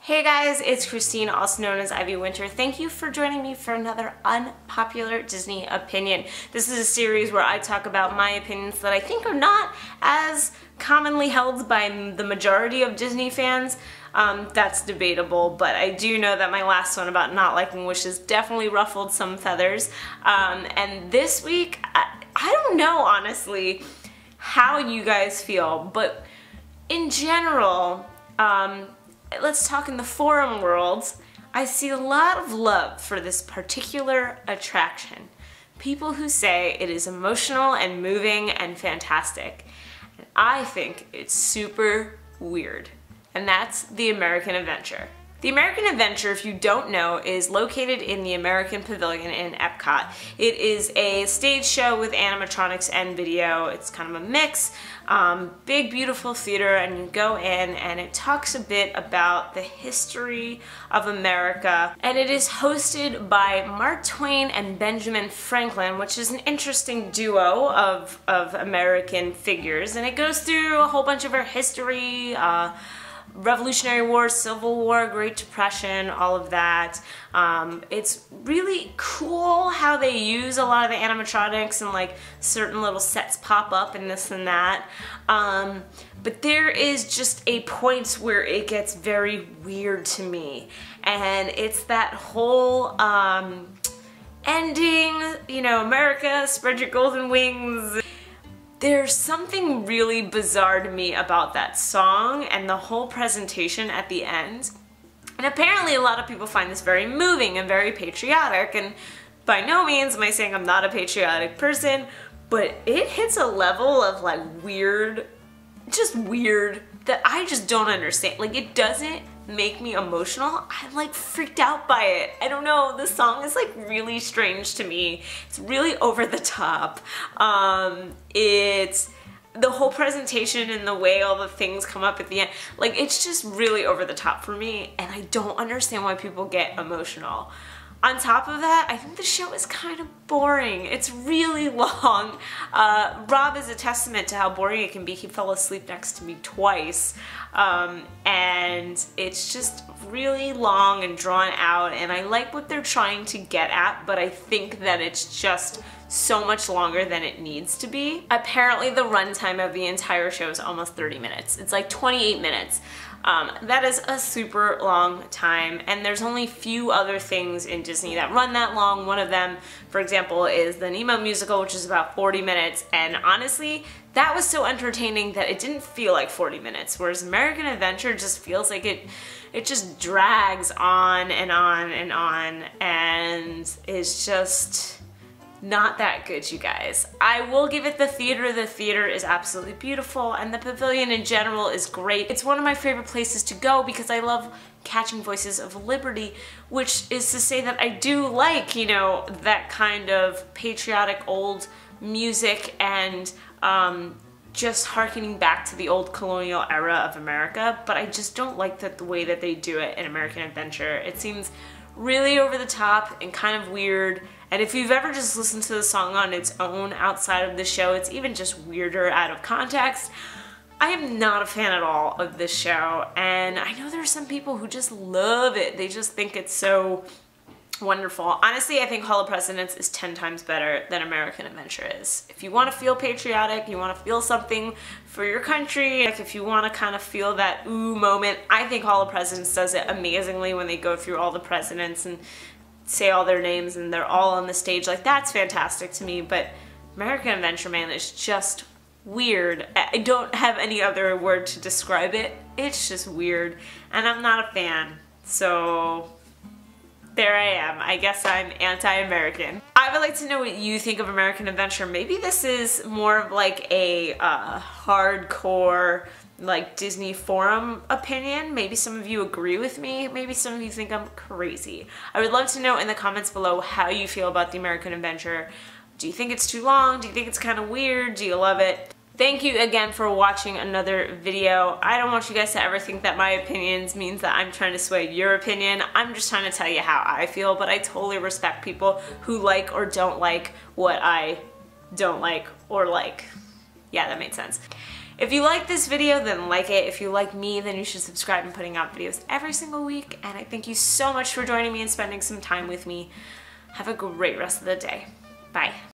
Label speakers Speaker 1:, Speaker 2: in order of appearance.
Speaker 1: Hey guys, it's Christine, also known as Ivy Winter. Thank you for joining me for another Unpopular Disney Opinion. This is a series where I talk about my opinions that I think are not as commonly held by the majority of Disney fans. That's debatable, but I do know that my last one about not liking Wishes definitely ruffled some feathers. And this week, I don't know honestly how you guys feel, but in general, let's talk in the forum world, I see a lot of love for this particular attraction. People who say it is emotional and moving and fantastic. And I think it's super weird. And that's the American Adventure. The American Adventure, if you don't know, is located in the American Pavilion in Epcot. It is a stage show with animatronics and video. It's kind of a mix. Big, beautiful theater, and you go in and it talks a bit about the history of America. And it is hosted by Mark Twain and Benjamin Franklin, which is an interesting duo of American figures. And it goes through a whole bunch of our history, Revolutionary War, Civil War, Great Depression, all of that. It's really cool how they use a lot of the animatronics and like certain little sets pop up and this and that. But there is just a point where it gets very weird to me. And it's that whole ending, you know, America, spread your golden wings. There's something really bizarre to me about that song and the whole presentation at the end. And apparently a lot of people find this very moving and very patriotic, and by no means am I saying I'm not a patriotic person, but it hits a level of like weird, just weird, that I just don't understand. Like, it doesn't make me emotional. I'm like freaked out by it. I don't know, the song is like really strange to me. It's really over the top. It's the whole presentation and the way all the things come up at the end, like it's just really over the top for me, and I don't understand why people get emotional. On top of that, I think the show is kind of boring. It's really long. Rob is a testament to how boring it can be. He fell asleep next to me twice. And it's just really long and drawn out, and I like what they're trying to get at, but I think that it's just so much longer than it needs to be. Apparently the runtime of the entire show is almost 30 minutes. It's like 28 minutes. That is a super long time, and there's only few other things in Disney that run that long. One of them, for example, is the Nemo musical, which is about 40 minutes, and honestly, that was so entertaining that it didn't feel like 40 minutes, whereas American Adventure just feels like it just drags on and on and on, and is just not that good, you guys. I will give it the theater. The theater is absolutely beautiful, and the pavilion in general is great. It's one of my favorite places to go because I love catching Voices of Liberty, which is to say that I do like, you know, that kind of patriotic old music and just harkening back to the old colonial era of America, but I just don't like the way that they do it in American Adventure. It seems really over the top and kind of weird, and if you've ever just listened to the song on its own outside of the show, it's even just weirder out of context. I am not a fan at all of this show, and I know there are some people who just love it. They just think it's so wonderful. Honestly, I think Hall of Presidents is 10 times better than American Adventure is. If you want to feel patriotic, you want to feel something for your country, like if you want to kind of feel that ooh moment, I think Hall of Presidents does it amazingly when they go through all the presidents and say all their names and they're all on the stage. Like, that's fantastic to me, but American Adventure, man, is just weird. I don't have any other word to describe it. It's just weird, and I'm not a fan, so there I am. I guess I'm anti-American. I would like to know what you think of American Adventure. Maybe this is more of like a hardcore like Disney forum opinion. Maybe some of you agree with me. Maybe some of you think I'm crazy. I would love to know in the comments below how you feel about the American Adventure. Do you think it's too long? Do you think it's kind of weird? Do you love it? Thank you again for watching another video. I don't want you guys to ever think that my opinions means that I'm trying to sway your opinion. I'm just trying to tell you how I feel, but I totally respect people who like or don't like what I don't like or like. Yeah, that made sense. If you like this video, then like it. If you like me, then you should subscribe. I'm putting out videos every single week, and I thank you so much for joining me and spending some time with me. Have a great rest of the day. Bye.